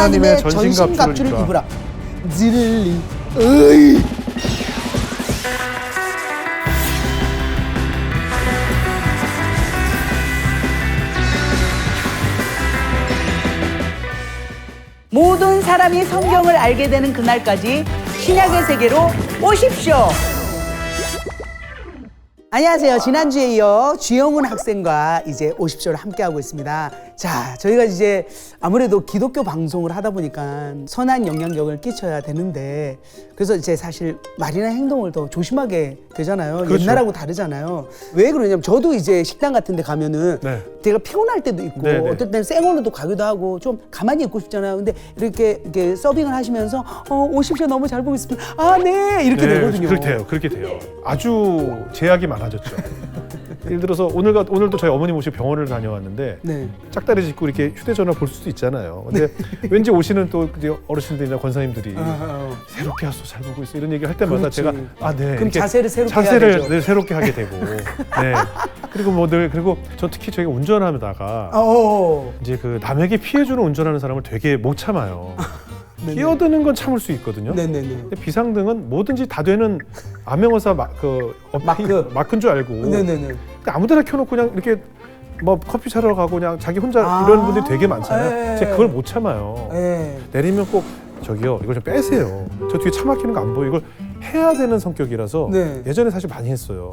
하나님의 전신갑주를 입으라. 지를리. 으이. 모든 사람이 성경을 알게 되는 그날까지 신약의 세계로 오십시오. 안녕하세요. 지난주에 이어 주영훈 학생과 이제 오십시오를 함께하고 있습니다. 자, 저희가 이제 아무래도 기독교 방송을 하다 보니까 선한 영향력을 끼쳐야 되는데, 그래서 이제 사실 말이나 행동을 더 조심하게 되잖아요. 그렇죠. 옛날하고 다르잖아요. 왜 그러냐면 저도 이제 식당 같은 데 가면은 제가 피곤할 때도 있고 어떨 때는 생얼로도 가기도 하고 좀 가만히 있고 싶잖아요. 근데 이렇게 서빙을 하시면서 오십시오, 너무 잘 보고 있습니다. 아, 네, 이렇게 되거든요. 그렇게 돼요. 아주 제약이 많아졌죠. 예를 들어서 오늘도 저희 어머니 모시고 병원을 다녀왔는데 짝다리 짚고 이렇게 휴대전화 볼 수도 있잖아요. 근데 왠지 오시는 또 어르신들이나 권사님들이 새롭게 하소, 잘 보고 있어, 이런 얘기 할 때마다 그렇지. 제가 그럼 자세를 새롭게 늘 새롭게 하게 되고 그리고 그리고 저 특히 저희가 운전하다가 이제 그 남에게 피해 주는 운전하는 사람을 되게 못 참아요. 끼어드는 건 참을 수 있거든요. 근데 비상등은 뭐든지 다 되는 암행어사 마크인 줄 알고 아무데나 켜놓고 그냥 이렇게 뭐 커피 사러 가고 그냥 자기 혼자 이런 분들이 되게 많잖아요. 제가 그걸 못 참아요. 내리면 꼭 저기요, 이걸 좀 빼세요. 저 뒤에 차 막히는 거 안 보여. 이걸 해야 되는 성격이라서 예전에 사실 많이 했어요.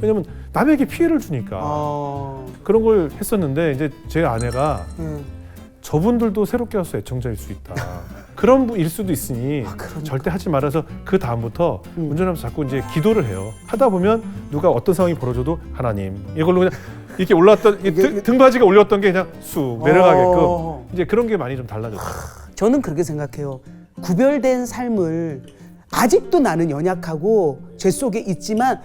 왜냐면 남에게 피해를 주니까 그런 걸 했었는데, 이제 제 아내가 저분들도 새롭게 하소 애청자일 수 있다. 그런 일 수도 있으니 절대 하지 말아서 그 다음부터 운전하면서 자꾸 이제 기도를 해요. 하다 보면 누가 어떤 상황이 벌어져도 하나님, 이걸로 그냥 이렇게 올라왔던 등받이가 올렸던 게 그냥 쑥 내려가게끔 이제 그런 게 많이 좀 달라졌어요. 저는 그렇게 생각해요. 구별된 삶을, 아직도 나는 연약하고 죄 속에 있지만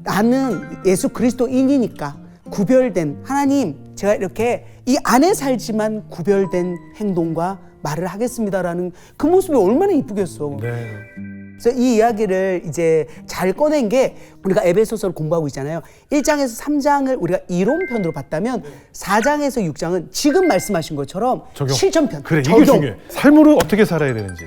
나는 예수 그리스도인이니까 구별된, 하나님, 제가 이렇게 이 안에 살지만 구별된 행동과 말을 하겠습니다라는 그 모습이 얼마나 이쁘겠어. 그래서 이 이야기를 이제 잘 꺼낸 게, 우리가 에베소서를 공부하고 있잖아요. 1장에서 3장을 우리가 이론편으로 봤다면 4장에서 6장은 지금 말씀하신 것처럼 실전편. 그래, 이게 중요해. 삶으로 어떻게 살아야 되는지.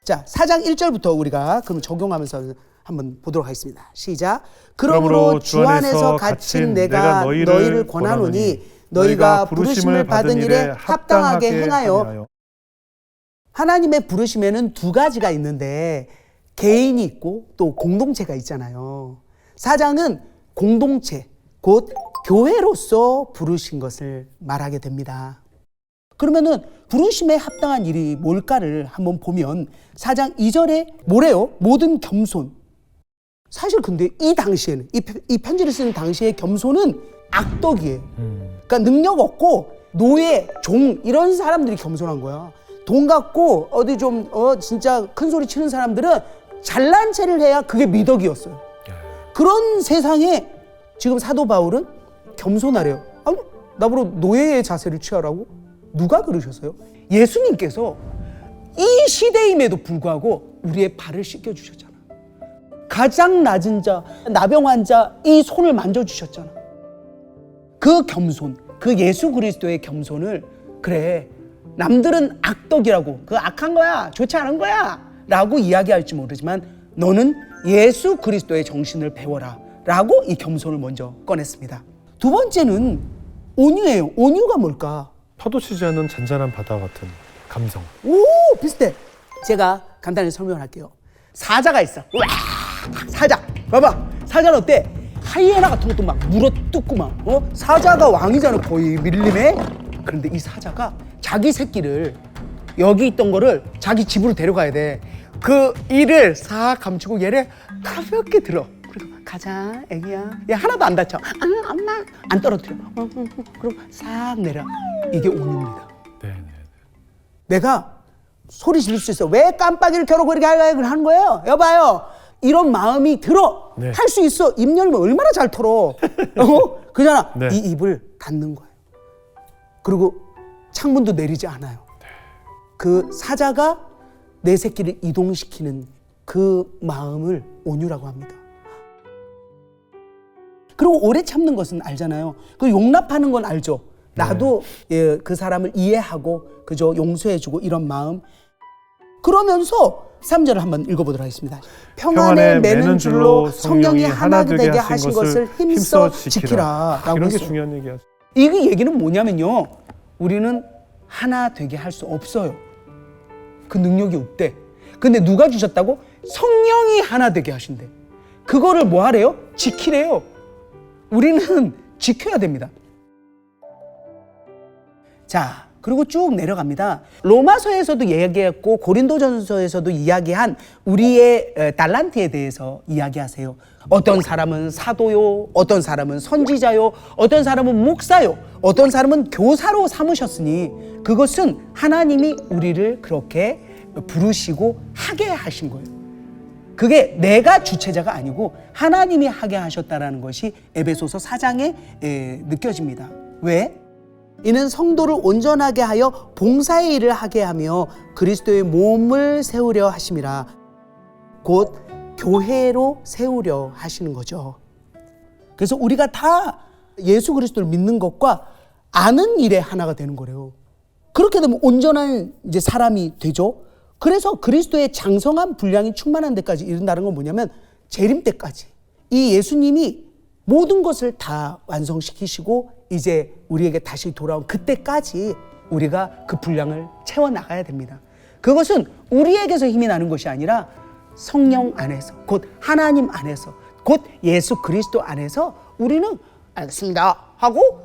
자, 4장 1절부터 우리가 그럼 적용하면서 한번 보도록 하겠습니다. 시작. 그러므로 주 안에서 갇힌 내가 너희를 권하노니 너희가 부르심을 받은 일에 합당하게 행하여. 하나님의 부르심에는 두 가지가 있는데 개인이 있고 또 공동체가 있잖아요. 4장은 공동체, 곧 교회로서 부르신 것을 말하게 됩니다. 그러면은 부르심에 합당한 일이 뭘까를 한번 보면 4장 2절에 뭐래요? 모든 겸손. 사실 근데 이 당시에는, 이 편지를 쓰는 당시에 겸손은 악덕이에요. 그러니까 능력 없고 노예, 종 이런 사람들이 겸손한 거야. 돈 갖고 어디 좀 진짜 큰 소리 치는 사람들은 잘난 체를 해야 그게 미덕이었어요. 그런 세상에 지금 사도 바울은 겸손하래요. 아니, 나보고 노예의 자세를 취하라고? 누가 그러셨어요? 예수님께서 이 시대임에도 불구하고 우리의 발을 씻겨주셨잖아. 가장 낮은 자, 나병 환자 이 손을 만져주셨잖아. 그 겸손, 그 예수 그리스도의 겸손을, 그래, 남들은 악덕이라고, 그 악한 거야, 좋지 않은 거야 라고 이야기할지 모르지만 너는 예수 그리스도의 정신을 배워라 라고 이 겸손을 먼저 꺼냈습니다. 두 번째는 온유예요. 온유가 뭘까? 파도치지 않는 잔잔한 바다 같은 감성. 오, 비슷해. 제가 간단히 설명을 할게요. 사자가 있어. 우와, 사자. 봐봐. 사자는 어때? 하이에나 같은 것도 막 물어뜯고 막, 사자가 왕이잖아, 거의 밀림에. 그런데 이 사자가 자기 새끼를, 여기 있던 거를 자기 집으로 데려가야 돼. 그 이를 싹 감추고 얘를 가볍게 들어. 그리고 가자, 애기야. 얘 하나도 안 다쳐. 엄마. 안 떨어뜨려. 그리고 싹 내려. 이게 온유입니다. 내가 소리 지를 수 있어. 왜 깜빡이를 켜놓고 이렇게 하는 거예요? 여봐요. 이런 마음이 들어. 할 수 있어. 입 열면 얼마나 잘 털어. 그잖아. 이 입을 닫는 거예요. 그리고 창문도 내리지 않아요. 그 사자가 내 새끼를 이동시키는 그 마음을 온유라고 합니다. 그리고 오래 참는 것은 알잖아요. 그 용납하는 건 알죠. 나도 예, 그 사람을 이해하고 그저 용서해주고 이런 마음. 그러면서 3절을 한번 읽어보도록 하겠습니다. 평안에 매는 줄로 성령이 하나 되게 하신 것을 힘써 지키라. 이런 게 중요한 얘기야. 이 얘기는 뭐냐면요, 우리는 하나 되게 할 수 없어요. 그 능력이 없대. 근데 누가 주셨다고? 성령이 하나 되게 하신대. 그거를 뭐 하래요? 지키래요. 우리는 지켜야 됩니다. 자, 그리고 쭉 내려갑니다. 로마서에서도 이야기했고 고린도전서에서도 이야기한 우리의 달란트에 대해서 이야기하세요. 어떤 사람은 사도요, 어떤 사람은 선지자요, 어떤 사람은 목사요, 어떤 사람은 교사로 삼으셨으니 그것은 하나님이 우리를 그렇게 부르시고 하게 하신 거예요. 그게 내가 주체자가 아니고 하나님이 하게 하셨다라는 것이 에베소서 4장에 느껴집니다. 왜? 이는 성도를 온전하게 하여 봉사의 일을 하게 하며 그리스도의 몸을 세우려 하심이라. 곧 교회로 세우려 하시는 거죠. 그래서 우리가 다 예수 그리스도를 믿는 것과 아는 일에 하나가 되는 거래요. 그렇게 되면 온전한 이제 사람이 되죠. 그래서 그리스도의 장성한 분량이 충만한 데까지 이른다는 건 뭐냐면 재림 때까지 이 예수님이 모든 것을 다 완성시키시고 이제 우리에게 다시 돌아온 그때까지 우리가 그 분량을 채워나가야 됩니다. 그것은 우리에게서 힘이 나는 것이 아니라 성령 안에서, 곧 하나님 안에서, 곧 예수 그리스도 안에서 우리는 알겠습니다 하고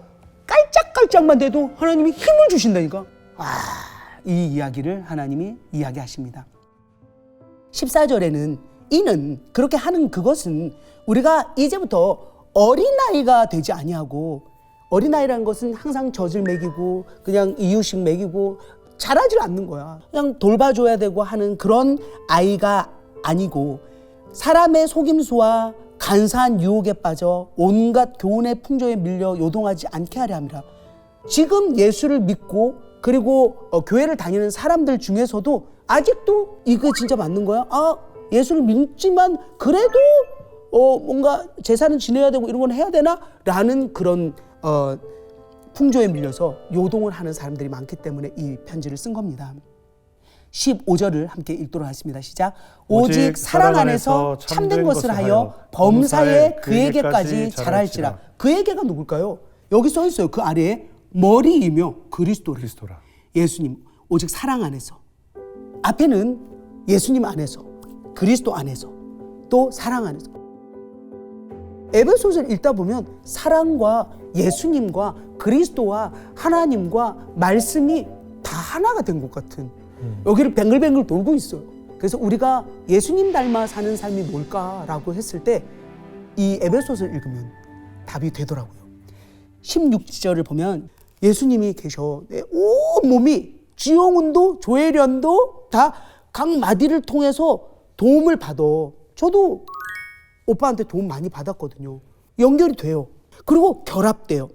깔짝깔짝만 돼도 하나님이 힘을 주신다니까. 이 이야기를 하나님이 이야기하십니다. 14절에는 이는 그렇게 하는 그것은 우리가 이제부터 어린아이가 되지 아니하고, 어린아이라는 것은 항상 젖을 먹이고 그냥 이유식 먹이고 자라질 않는 거야. 그냥 돌봐줘야 되고 하는 그런 아이가 아니고 사람의 속임수와 간사한 유혹에 빠져 온갖 교훈의 풍조에 밀려 요동하지 않게 하려 함이라. 지금 예수를 믿고 그리고 교회를 다니는 사람들 중에서도 아직도 이거 진짜 맞는 거야? 예수를 믿지만 그래도 뭔가 제사는 지내야 되고 이런 건 해야 되나? 라는 그런 풍조에 밀려서 요동을 하는 사람들이 많기 때문에 이 편지를 쓴 겁니다. 15절을 함께 읽도록 하겠습니다. 시작. 오직 사랑 안에서 참된 것을 하여 범사에 그에게까지 자랄지라. 그에게가 누굴까요? 여기 써 있어요. 그 아래에 머리이며 그리스도라. 예수님, 오직 사랑 안에서. 앞에는 예수님 안에서, 그리스도 안에서, 또 사랑 안에서. 에베소서를 읽다 보면 사랑과 예수님과 그리스도와 하나님과 말씀이 다 하나가 된 것 같은, 여기를 뱅글뱅글 돌고 있어요. 그래서 우리가 예수님 닮아 사는 삶이 뭘까라고 했을 때 이 에베소서를 읽으면 답이 되더라고요. 16절을 보면 예수님이 계셔. 온 몸이 지용운도 조혜련도 다 각 마디를 통해서 도움을 받아. 저도 오빠한테 도움 많이 받았거든요. 연결이 돼요. 그리고 결합돼요.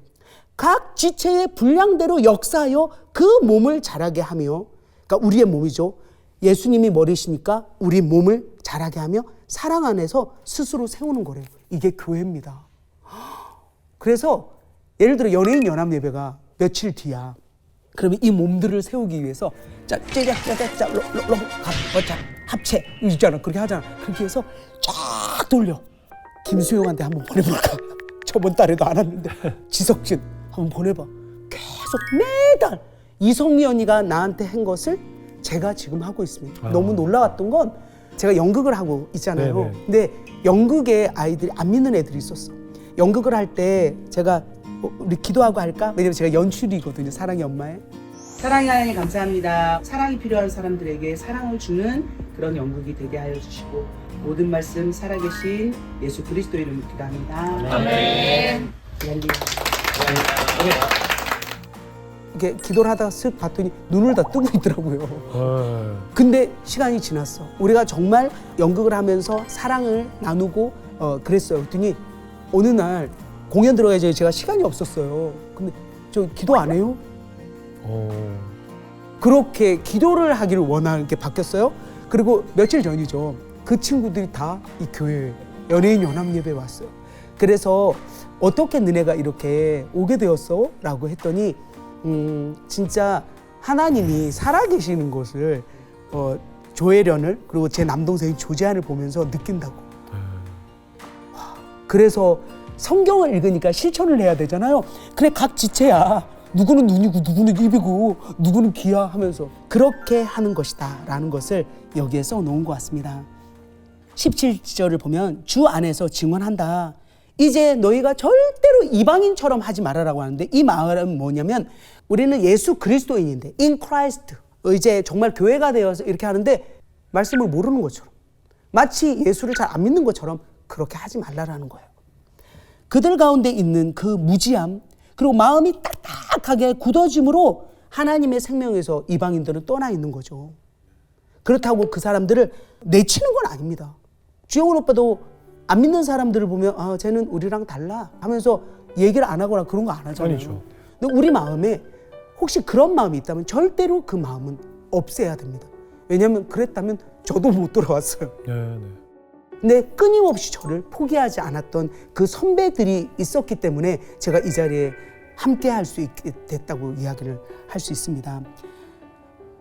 각 지체의 분량대로 역사하여 그 몸을 자라게 하며, 그러니까 우리의 몸이죠. 예수님이 머리시니까 우리 몸을 자라게 하며 사랑 안에서 스스로 세우는 거래요. 이게 교회입니다. 그래서 예를 들어 연예인 연합 예배가 며칠 뒤야. 그러면 이 몸들을 세우기 위해서 합체 있잖아. 그렇게 하잖아. 그렇게 해서 쫙 돌려. 김수영한테 한번 보내볼까? 저번 달에도 안 왔는데 지석진 한번 보내봐. 계속 매달 이성미 언니가 나한테 한 것을 제가 지금 하고 있습니다. 너무 놀라웠던 건 제가 연극을 하고 있잖아요. 네네. 근데 연극에 아이들이 안 믿는 애들이 있었어. 연극을 할 때 제가 우리 기도하고 할까? 왜냐면 제가 연출이거든요. 사랑의 엄마의. 사랑의 하나님 감사합니다. 사랑이 필요한 사람들에게 사랑을 주는 그런 연극이 되게 하여 주시고 모든 말씀 살아계신 예수 그리스도 이름으로 기도합니다. 아멘. 이렇게 기도를 하다가 쓱 봤더니 눈을 다 뜨고 있더라고요. 근데 시간이 지났어. 우리가 정말 연극을 하면서 사랑을 나누고 그랬어요. 그랬더니 어느 날 공연 들어가야지 제가 시간이 없었어요. 근데 저 기도 안 해요? 그렇게 기도를 하기를 원하게 바뀌었어요. 그리고 며칠 전이죠. 그 친구들이 다 이 교회 연예인 연합 예배에 왔어요. 그래서 어떻게 너네가 이렇게 오게 되었어? 라고 했더니 진짜 하나님이 살아계시는 것을 조혜련을 그리고 제 남동생 조재한을 보면서 느낀다고. 그래서 성경을 읽으니까 실천을 해야 되잖아요. 그래 각 지체야. 누구는 눈이고 누구는 입이고 누구는 귀야 하면서 그렇게 하는 것이다 라는 것을 여기에 써놓은 것 같습니다. 17절을 보면 주 안에서 증언한다. 이제 너희가 절대로 이방인처럼 하지 말아라고 하는데 이 말은 뭐냐면 우리는 예수 그리스도인인데 in Christ 이제 정말 교회가 되어서 이렇게 하는데 말씀을 모르는 것처럼 마치 예수를 잘 안 믿는 것처럼 그렇게 하지 말라라는 거예요. 그들 가운데 있는 그 무지함 그리고 마음이 딱딱하게 굳어짐으로 하나님의 생명에서 이방인들은 떠나 있는 거죠. 그렇다고 그 사람들을 내치는 건 아닙니다. 주영훈 오빠도 안 믿는 사람들을 보면 쟤는 우리랑 달라 하면서 얘기를 안 하거나 그런 거 안 하잖아요. 아니죠. 근데 우리 마음에 혹시 그런 마음이 있다면 절대로 그 마음은 없애야 됩니다. 왜냐하면 그랬다면 저도 못 돌아왔어요. 네. 근데 끊임없이 저를 포기하지 않았던 그 선배들이 있었기 때문에 제가 이 자리에 함께 할 수 있게 됐다고 이야기를 할 수 있습니다.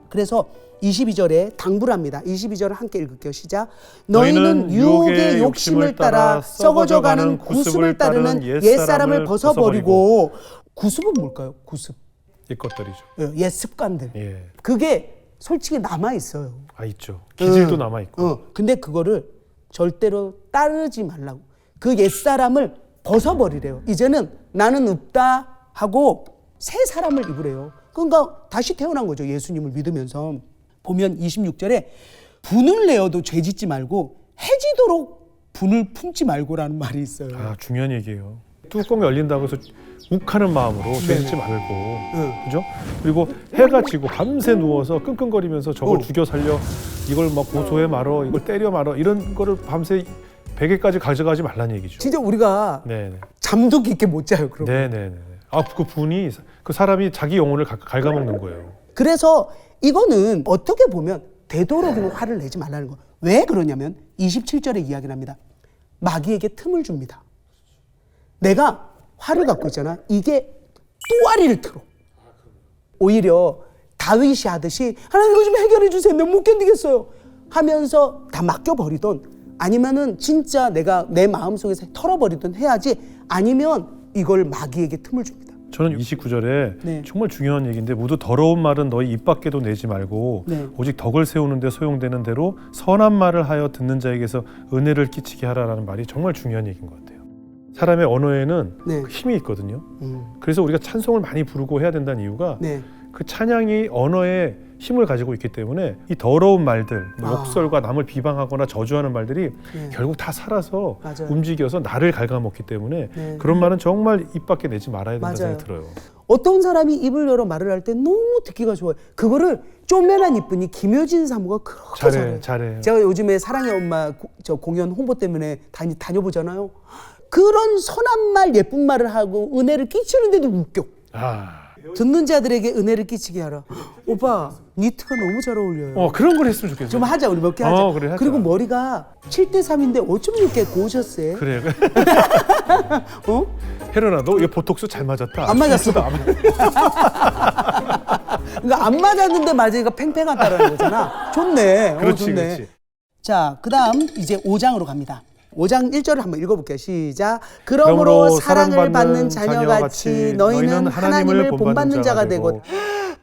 그래서 22절에 당부를 합니다. 22절을 함께 읽을게요. 시작. 너희는 유혹의 욕심을 따라 썩어져가는 구습을 따르는 옛사람을 벗어버리고. 구습은 뭘까요? 구습. 옛것들이죠. 옛 습관들. 예. 그게 솔직히 남아있어요. 있죠. 기질도 남아있고. 근데 그거를 절대로 따르지 말라고. 그 옛사람을 벗어버리래요. 이제는 나는 없다 하고 새 사람을 입으래요. 그러니까 다시 태어난 거죠. 예수님을 믿으면서. 보면 26절에 분을 내어도 죄짓지 말고 해지도록 분을 품지 말고라는 말이 있어요. 중요한 얘기예요. 뚜껑이 열린다고 해서 욱하는 마음으로 죄짓지 말고, 그죠? 그리고 해가 지고 밤새 누워서 끙끙거리면서 저걸 죽여 살려, 이걸 막 고소해 말어, 이걸 때려 말어, 이런 거를 밤새 베개까지 가져가지 말라는 얘기죠. 진짜 우리가 잠도 깊게 못 자요. 그러면. 네네네. 그 분이 그 사람이 자기 영혼을 갉아먹는 거예요. 그래서 이거는 어떻게 보면 되도록이면 화를 내지 말라는 거예요. 왜 그러냐면 27절에 이야기를 합니다. 마귀에게 틈을 줍니다. 내가 화를 갖고 있잖아. 이게 또아리를 틀어. 오히려 다윗이 하듯이 하나님 이거 좀 해결해 주세요. 내가 못 견디겠어요. 하면서 다 맡겨버리던 아니면은 진짜 내가 내 마음속에서 털어버리든 해야지 아니면 이걸 마귀에게 틈을 줍니다. 저는 29절에 정말 중요한 얘기인데 모두 더러운 말은 너희 입 밖에도 내지 말고 오직 덕을 세우는 데 소용되는 대로 선한 말을 하여 듣는 자에게서 은혜를 끼치게 하라라는 말이 정말 중요한 얘기인 것 같아요. 사람의 언어에는 힘이 있거든요. 그래서 우리가 찬송을 많이 부르고 해야 된다는 이유가 그 찬양이 언어에 힘을 가지고 있기 때문에 이 더러운 말들, 욕설과 남을 비방하거나 저주하는 말들이 결국 다 살아서 움직여서 나를 갉아먹기 때문에 그런 말은 정말 입 밖에 내지 말아야 된다는 생각이 들어요. 어떤 사람이 입을 열어 말을 할 때 너무 듣기가 좋아요. 그거를 쪼매난 이쁜이 김효진 사모가 그렇게 잘해요. 제가 요즘에 사랑의 엄마 저 공연 홍보 때문에 다녀보잖아요. 그런 선한 말, 예쁜 말을 하고 은혜를 끼치는데도 웃겨. 듣는 자들에게 은혜를 끼치게 하라. 오빠, 니트가 너무 잘 어울려요. 그런 걸 했으면 좋겠어요. 좀 하자, 우리 몇 개 하자. 그래, 하자. 그리고 머리가 7대3인데 어쩜 이렇게 고우셨어요? 그래. 혜련아, 너 이거 보톡스 잘 맞았다. 안 맞았어. 그러니까 안 맞았는데 맞으니까 팽팽하다라는 거잖아. 좋네. 그렇지. 자, 그다음 이제 5장으로 갑니다. 5장 1절을 한번 읽어볼게요. 시작. 그러므로 사랑을 받는 자녀같이 너희는 하나님을 본받는 자가 되고.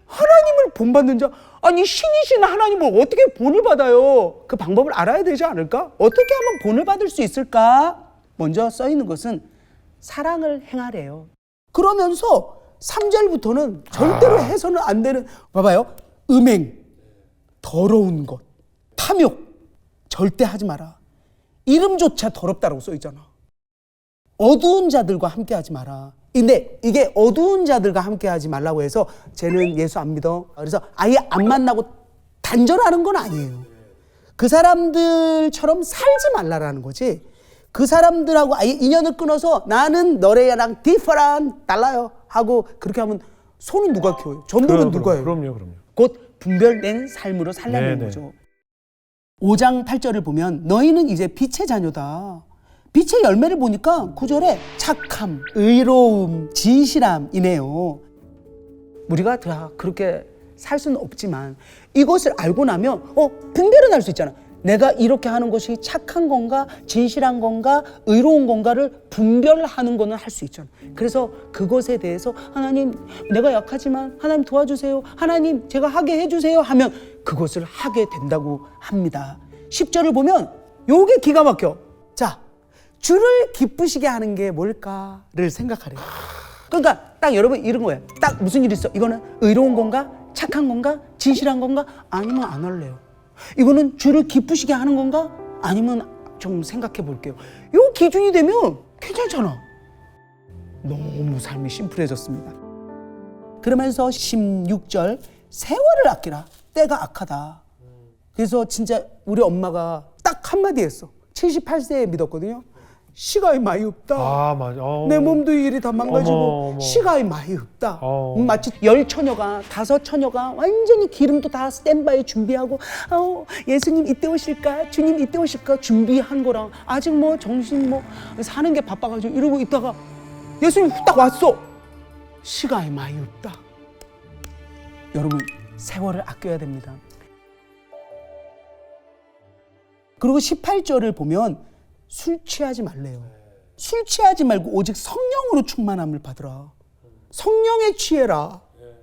하나님을 본받는 자? 아니 신이신 하나님을 어떻게 본을 받아요? 그 방법을 알아야 되지 않을까? 어떻게 하면 본을 받을 수 있을까? 먼저 써 있는 것은 사랑을 행하래요. 그러면서 3절부터는 절대로 해서는 안 되는, 봐봐요. 음행, 더러운 것, 탐욕 절대 하지 마라. 이름조차 더럽다라고 써있잖아. 어두운 자들과 함께하지 마라. 근데 이게 어두운 자들과 함께하지 말라고 해서 쟤는 예수 안 믿어. 그래서 아예 안 만나고 단절하는 건 아니에요. 그 사람들처럼 살지 말라라는 거지. 그 사람들하고 아예 인연을 끊어서 나는 너네랑 different, 달라요 하고 그렇게 하면 손은 누가 키워요? 전도는 누가 해요? 그럼요. 곧 분별된 삶으로 살라는 거죠. 5장 8절을 보면 너희는 이제 빛의 자녀다. 빛의 열매를 보니까 9절에 착함, 의로움, 진실함이네요. 우리가 다 그렇게 살 수는 없지만 이것을 알고 나면 분별은 할 수 있잖아. 내가 이렇게 하는 것이 착한 건가, 진실한 건가, 의로운 건가를 분별하는 거는 할 수 있잖아. 그래서 그것에 대해서 하나님, 내가 약하지만 하나님 도와주세요. 하나님, 제가 하게 해주세요 하면 그것을 하게 된다고 합니다. 10절을 보면 요게 기가 막혀. 자, 주를 기쁘시게 하는 게 뭘까를 생각하래요. 그러니까 딱 여러분 이런 거예요. 딱 무슨 일이 있어? 이거는 의로운 건가? 착한 건가? 진실한 건가? 아니면 안 할래요. 이거는 주를 기쁘시게 하는 건가? 아니면 좀 생각해 볼게요. 요 기준이 되면 괜찮잖아. 너무 삶이 심플해졌습니다. 그러면서 16절 세월을 아끼라. 때가 악하다. 그래서 진짜 우리 엄마가 딱 한마디 했어. 78세에 믿었거든요. 시간이 많이 없다. 맞아. 내 몸도 일이 다 망가지고 어머. 시간이 많이 없다. 마치 10처녀가 5처녀가 완전히 기름도 다 스탠바이 준비하고 예수님 이때 오실까? 주님 이때 오실까? 준비한 거랑 아직 뭐 정신 사는 게 바빠가지고 이러고 있다가 예수님 후딱 왔어. 시간이 많이 없다. 여러분 세월을 아껴야 됩니다. 그리고 18절을 보면 술 취하지 말래요. 술 취하지 말고 오직 성령으로 충만함을 받으라. 성령에 취해라.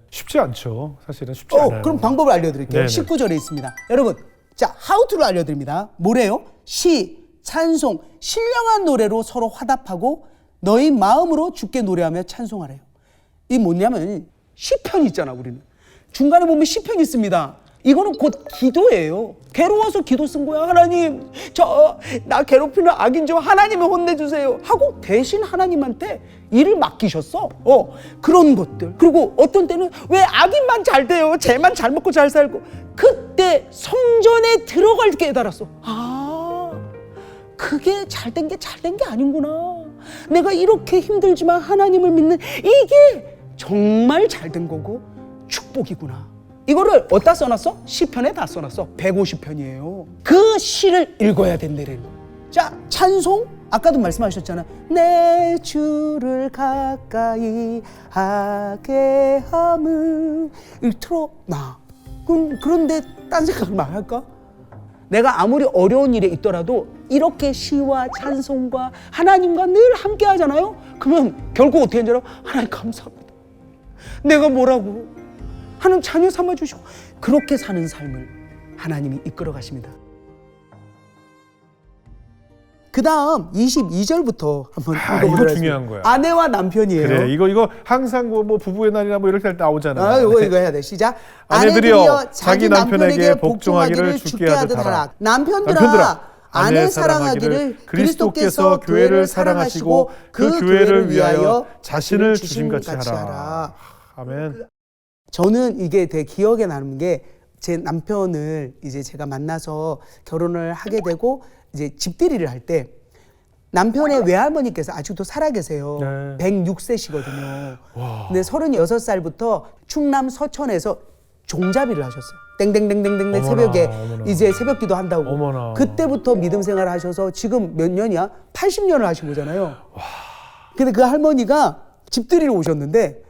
쉽지 않죠. 사실은 쉽지 않아요. 그럼 방법을 알려드릴게요. 네네. 19절에 있습니다. 여러분, 자, 하우투를 알려드립니다. 뭐래요? 시, 찬송, 신령한 노래로 서로 화답하고 너희 마음으로 주께 노래하며 찬송하래요. 이 뭐냐면 시편이 있잖아. 우리는 중간에 보면 시편이 있습니다. 이거는 곧 기도예요. 괴로워서 기도 쓴 거야. 하나님, 나 괴롭히는 악인 좀 하나님을 혼내주세요 하고 대신 하나님한테 일을 맡기셨어. 그런 것들. 그리고 어떤 때는 왜 악인만 잘 돼요? 쟤만 잘 먹고 잘 살고. 그때 성전에 들어갈 때 깨달았어. 그게 잘된 게 잘된 게 아닌구나. 내가 이렇게 힘들지만 하나님을 믿는 이게 정말 잘된 거고 축복이구나. 이거를 어디다 써놨어? 시편에 다 써놨어. 150편이에요. 그 시를 읽어야 된다는 거예요. 자, 찬송 아까도 말씀하셨잖아. 내 주를 가까이 하게 함은 틀어놔. 그런데 딴 생각을 막 할까? 내가 아무리 어려운 일에 있더라도 이렇게 시와 찬송과 하나님과 늘 함께 하잖아요. 그러면 결국 어떻게 하는 줄 알아? 하나님 감사합니다. 내가 뭐라고 하는 자녀 삼아주시고 그렇게 사는 삶을 하나님이 이끌어 가십니다. 그 다음 22절부터 한번 읽어보도록 이거 중요한 거야. 아내와 남편이에요. 그래, 이거 항상 뭐 부부의 날이나 뭐 이렇게 할 때 나오잖아. 이거 해야 돼. 시작. 아내들이여 자기 남편에게 복종하기를 주께 하듯 하라. 남편들아 아내 사랑하기를 그리스도께서 교회를 사랑하시고 그 교회를 위하여 자신을 주심같이 하라. 아멘. 저는 이게 되게 기억에 남는 게 제 남편을 이제 제가 만나서 결혼을 하게 되고 이제 집들이를 할 때 남편의 외할머니께서 아직도 살아계세요. 네. 106세시거든요. 근데 36살부터 충남 서천에서 종잡이를 하셨어요. 땡땡땡땡땡 어머나, 새벽에 어머나. 이제 새벽기도 한다고. 어머나. 그때부터 믿음 생활을 하셔서 지금 몇 년이야? 80년을 하신 거잖아요. 근데 그 할머니가 집들이를 오셨는데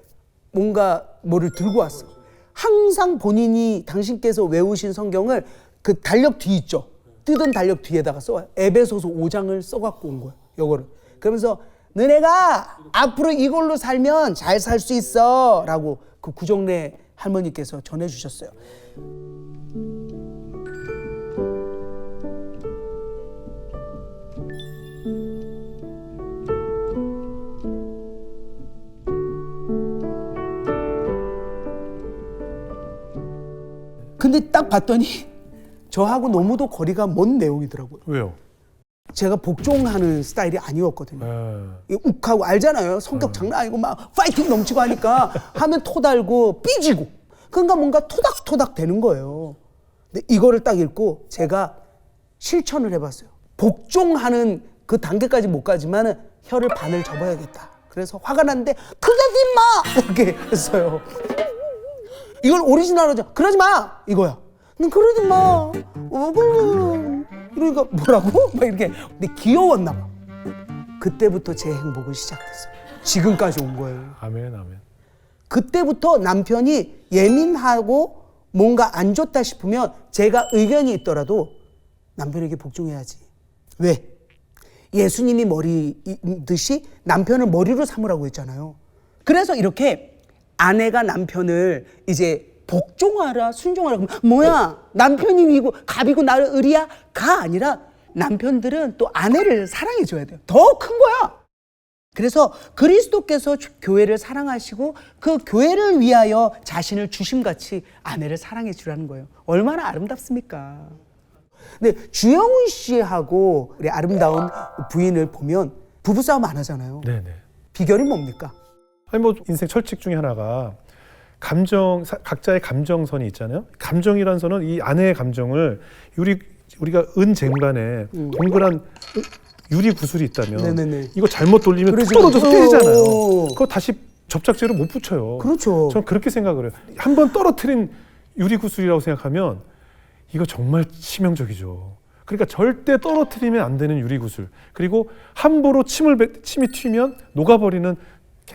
뭔가 뭐를 들고 왔어. 항상 본인이 당신께서 외우신 성경을 그 달력 뒤 있죠. 뜯은 달력 뒤에다가 써와요. 에베소서 5장을 써갖고 온 거예요. 요거를. 그러면서 너네가 앞으로 이걸로 살면 잘 살 수 있어 라고 그 구정래 할머니께서 전해주셨어요. 근데 딱 봤더니 저하고 너무도 거리가 먼 내용이더라고요. 왜요? 제가 복종하는 스타일이 아니었거든요. 욱하고 알잖아요. 성격 장난 아니고 막 파이팅 넘치고 하니까 하면 토달고 삐지고. 그러니까 뭔가 토닥토닥 되는 거예요. 근데 이거를 딱 읽고 제가 실천을 해봤어요. 복종하는 그 단계까지 못 가지만 혀를 반을 접어야겠다. 그래서 화가 났는데 그러지 마! 이렇게 했어요. 이걸 오리지널로 그러지 마! 이거야. 그러지 마. 그러니까 뭐라고? 막 이렇게. 근데 귀여웠나 봐. 그때부터 제 행복은 시작됐어요. 지금까지 온 거예요. 아멘, 아멘. 그때부터 남편이 예민하고 뭔가 안 좋다 싶으면 제가 의견이 있더라도 남편에게 복종해야지. 왜? 예수님이 머리듯이 남편을 머리로 삼으라고 했잖아요. 그래서 이렇게 아내가 남편을 이제 복종하라, 순종하라. 그러면 뭐야? 남편이 위고 갑이고 나를 을이야? 가 아니라 남편들은 또 아내를 사랑해 줘야 돼요. 더 큰 거야. 그래서 그리스도께서 교회를 사랑하시고 그 교회를 위하여 자신을 주심같이 아내를 사랑해 주라는 거예요. 얼마나 아름답습니까? 근데 주영훈 씨하고 우리 아름다운 부인을 보면 부부싸움 안 하잖아요. 네네. 비결이 뭡니까? 아니 뭐 인생 철칙 중에 하나가 각자의 감정선이 있잖아요. 감정이란 선은 이 아내의 감정을 우리가 은쟁반에 동그란 유리 구슬이 있다면 네네네. 이거 잘못 돌리면 그러죠. 떨어져서 깨지잖아요. 그거 다시 접착제로 못 붙여요. 그렇죠. 저는 그렇게 생각을 해요. 한 번 떨어뜨린 유리 구슬이라고 생각하면 이거 정말 치명적이죠. 그러니까 절대 떨어뜨리면 안 되는 유리 구슬. 그리고 함부로 침이 튀면 녹아버리는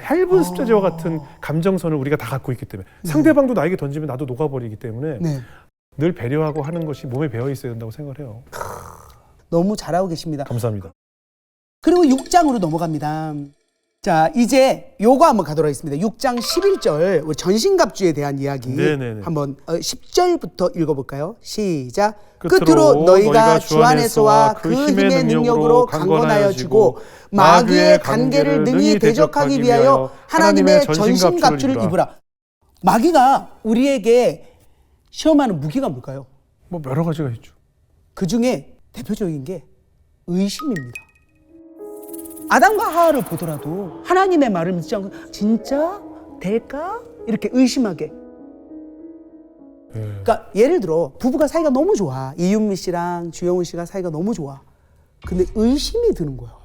얇은 습자제와 같은 감정선을 우리가 다 갖고 있기 때문에 상대방도 나에게 던지면 나도 녹아버리기 때문에 네. 늘 배려하고 하는 것이 몸에 배어 있어야 된다고 생각을 해요. 너무 잘하고 계십니다. 감사합니다. 그리고 6장으로 넘어갑니다. 자, 이제 요거 한번 가도록 하겠습니다. 6장 11절 우리 전신갑주에 대한 이야기 네네네. 한번 10절부터 읽어볼까요? 시작. 끝으로 너희가 주 안에서와 그 힘의 능력으로 강건하여지고 마귀의 관계를 능히 대적하기 위하여 하나님의 전신갑주를 입으라. 마귀가 우리에게 시험하는 무기가 뭘까요? 뭐 여러 가지가 있죠. 그 중에 대표적인 게 의심입니다. 아담과 하와를 보더라도 하나님의 말을 믿지 않고 진짜 될까? 이렇게 의심하게. 그러니까 예를 들어 부부가 사이가 너무 좋아. 이윤미 씨랑 주영훈 씨가 사이가 너무 좋아. 근데 의심이 드는 거야.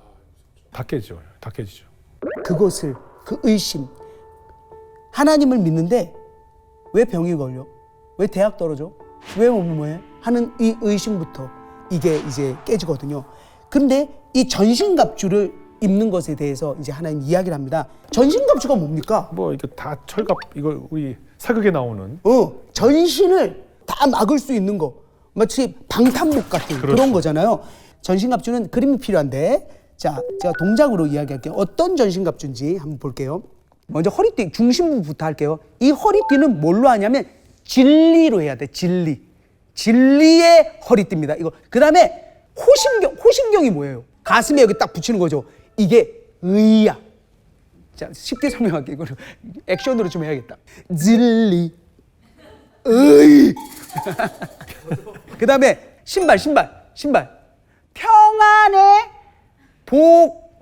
다 깨지죠. 다 깨지죠. 그것을 그 의심. 하나님을 믿는데 왜 병이 걸려? 왜 대학 떨어져? 왜 뭐해? 하는 이 의심부터 이게 이제 깨지거든요. 근데 이 전신갑주를 입는 것에 대해서 이제 하나님 이야기를 합니다. 전신갑주가 뭡니까? 뭐 이게 다 철갑 이걸 우리 사극에 나오는 전신을 다 막을 수 있는 거. 마치 방탄복 같은 그렇죠. 그런 거잖아요. 전신갑주는 그림이 필요한데 자, 제가 동작으로 이야기할게요. 어떤 전신갑주인지 한번 볼게요. 먼저 허리띠 중심부부터 할게요. 이 허리띠는 뭘로 하냐면 진리로 해야 돼. 진리의 허리띠입니다. 이거 그다음에 호심경이 뭐예요? 가슴에 여기 딱 붙이는 거죠. 이게 의야. 자, 쉽게 설명할게요. 이거를 액션으로 좀 해야겠다. 진리, 의. 그다음에 신발. 평안에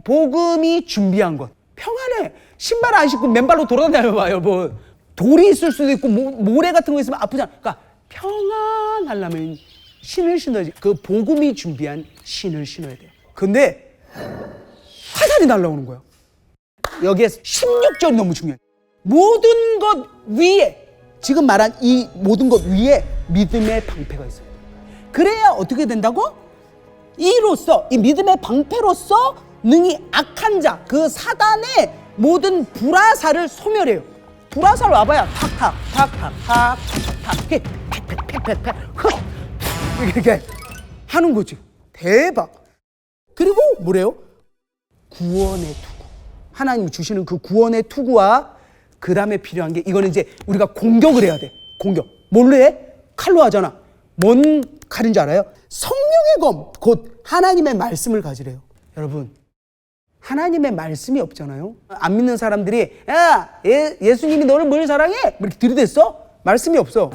복음이 준비한 것. 평안에 신발 안 신고 맨발로 돌아다녀봐요, 여러분. 돌이 있을 수도 있고 모래 같은 거 있으면 아프잖아. 그러니까 평안하려면 신을 신어야지. 그 복음이 준비한 신을 신어야 돼요. 근데 화살이 날라오는 거야. 여기에 16절이 너무 중요해. 모든 것 위에, 지금 말한 이 모든 것 위에 믿음의 방패가 있어요. 그래야 어떻게 된다고? 이로써, 이 믿음의 방패로써 능히 악한 자, 그 사단의 모든 불화살을 소멸해요. 불화살 와봐야 탁탁 팩 이렇게 하는 거지. 대박. 그리고 뭐래요? 구원의 투구. 하나님이 주시는 그 구원의 투구와 그 다음에 필요한 게 이거는 이제 우리가 공격을 해야 돼. 공격. 뭘로 해? 칼로 하잖아. 뭔 칼인 줄 알아요? 성령의 검, 곧 하나님의 말씀을 가지래요. 여러분, 하나님의 말씀이 없잖아요. 안 믿는 사람들이 야, 예수님이 너를 뭘 사랑해? 이렇게 들이댔어? 말씀이 없어.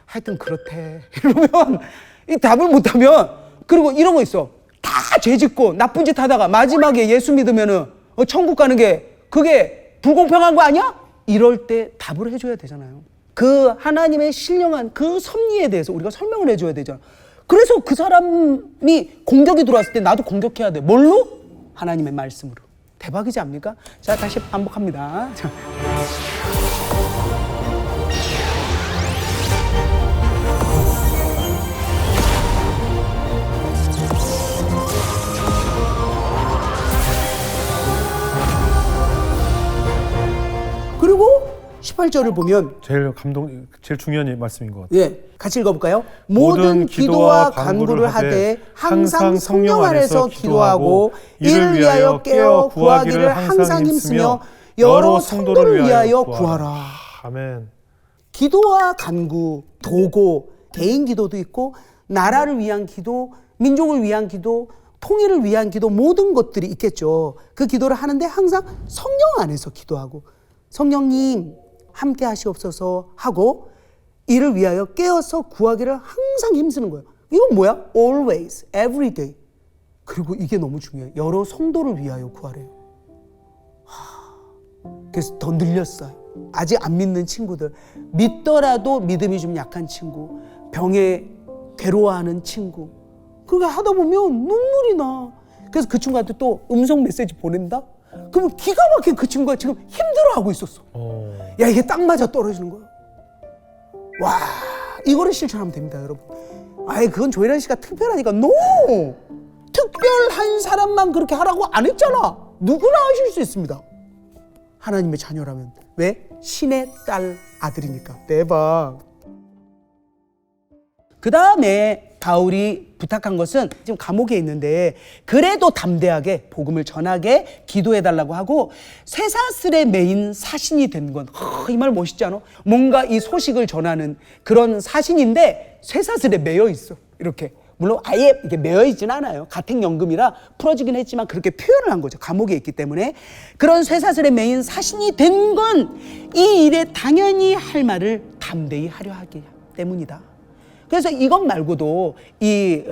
하여튼 그렇대. 이러면 이 답을 못하면, 그리고 이런 거 있어. 다 죄짓고 나쁜 짓 하다가 마지막에 예수 믿으면은 천국 가는 게 그게 불공평한 거 아니야? 이럴 때 답을 해줘야 되잖아요. 그 하나님의 신령한 그 섭리에 대해서 우리가 설명을 해줘야 되잖아. 그래서 그 사람이 공격이 들어왔을 때 나도 공격해야 돼. 뭘로? 하나님의 말씀으로. 대박이지 않습니까? 자, 다시 반복합니다. 자. 18절을 보면 제일 중요한 말씀인 것 같아요. 예, 같이 읽어볼까요? 모든 기도와 간구를 하되 항상 성령 안에서 기도하고 이를 위하여 깨어 구하기를 항상 힘쓰며 여러 성도를 위하여 구하라. 아멘. 기도와 간구, 도고, 개인 기도도 있고 나라를 위한 기도, 민족을 위한 기도, 통일을 위한 기도, 모든 것들이 있겠죠. 그 기도를 하는데 항상 성령 안에서 기도하고 성령님 함께 하시옵소서 하고 이를 위하여 깨어서 구하기를 항상 힘쓰는 거예요. 이건 뭐야? Always, every day. 그리고 이게 너무 중요해요. 여러 성도를 위하여 구하래요. 그래서 더 늘렸어요. 아직 안 믿는 친구들, 믿더라도 믿음이 좀 약한 친구, 병에 괴로워하는 친구, 그거 하다 보면 눈물이 나. 그래서 그 친구한테 또 음성 메시지 보낸다? 그럼 기가 막힌 그 친구가 지금 힘들어하고 있었어. 야, 이게 딱 맞아 떨어지는 거야. 와, 이거를 실천하면 됩니다, 여러분. 아예 그건 조혜란 씨가 특별하니까. No! 특별한 사람만 그렇게 하라고 안 했잖아. 누구나 하실 수 있습니다. 하나님의 자녀라면. 왜? 신의 딸 아들이니까. 대박. 그 다음에 바울이 부탁한 것은 지금 감옥에 있는데 그래도 담대하게 복음을 전하게 기도해달라고 하고 쇠사슬에 매인 사신이 된 건, 이 말 멋있지 않아? 뭔가 이 소식을 전하는 그런 사신인데 쇠사슬에 매여 있어. 이렇게. 물론 아예 이게 매여 있진 않아요. 가택연금이라 풀어지긴 했지만 그렇게 표현을 한 거죠. 감옥에 있기 때문에. 그런 쇠사슬에 매인 사신이 된 건 이 일에 당연히 할 말을 담대히 하려 하기 때문이다. 그래서 이것 말고도 이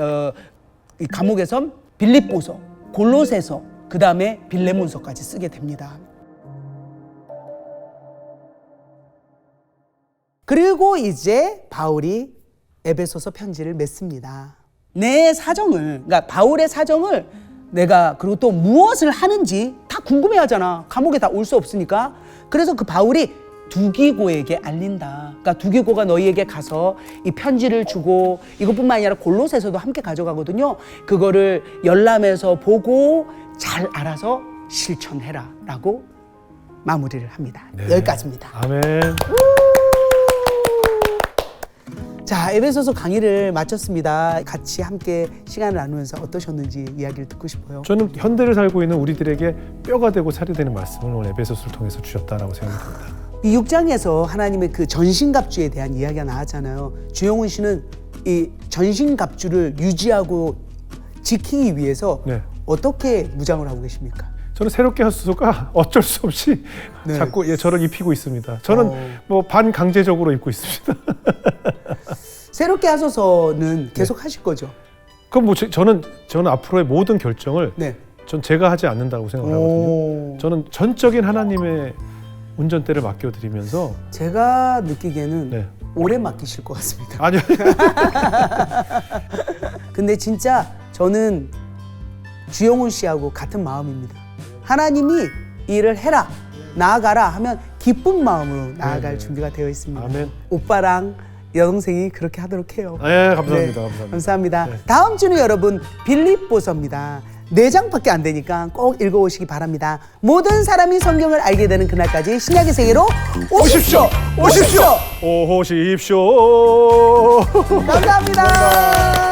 감옥에서 빌립보서, 골로새서, 그 다음에 빌레몬서까지 쓰게 됩니다. 그리고 이제 바울이 에베소서 편지를 맺습니다. 내 사정을, 그러니까 바울의 사정을 내가, 그리고 또 무엇을 하는지 다 궁금해하잖아. 감옥에 다 올 수 없으니까. 그래서 그 바울이 두기고에게 알린다. 그러니까 두기고가 너희에게 가서 이 편지를 주고, 이것뿐만 아니라 골로새서도 함께 가져가거든요. 그거를 열람해서 보고 잘 알아서 실천해라 라고 마무리를 합니다. 네. 여기까지입니다. 아멘. 자, 에베소서 강의를 마쳤습니다. 같이 함께 시간을 나누면서 어떠셨는지 이야기를 듣고 싶어요. 저는 현대를 살고 있는 우리들에게 뼈가 되고 살이 되는 말씀을 오늘 에베소서를 통해서 주셨다라고 생각합니다. 이 6장에서 하나님의 그 전신갑주에 대한 이야기가 나왔잖아요. 주영훈 씨는 이 전신갑주를 유지하고 지키기 위해서 네. 어떻게 무장을 하고 계십니까? 저는 새롭게 하소서가 어쩔 수 없이 네. 자꾸 저를 입히고 있습니다. 저는 뭐 반강제적으로 입고 있습니다. 새롭게 하소서는 계속 네. 하실 거죠? 그럼 뭐 저는 앞으로의 모든 결정을 네. 전 제가 하지 않는다고 생각을 하거든요. 저는 전적인 하나님의 운전대를 맡겨드리면서 제가 느끼기에는 네. 오래 맡기실 것 같습니다. 아니요. 근데 진짜 저는 주영훈 씨하고 같은 마음입니다. 하나님이 일을 해라, 나아가라 하면 기쁜 마음으로 나아갈 준비가 되어 있습니다. 아멘. 오빠랑 여동생이 그렇게 하도록 해요. 네, 감사합니다. 네, 감사합니다. 감사합니다. 네. 다음 주는 여러분 빌립보서입니다. 4장밖에 안 되니까 꼭 읽어오시기 바랍니다. 모든 사람이 성경을 알게 되는 그날까지 신약의 세계로 오십시오. 오십시오. 오십시오. 감사합니다.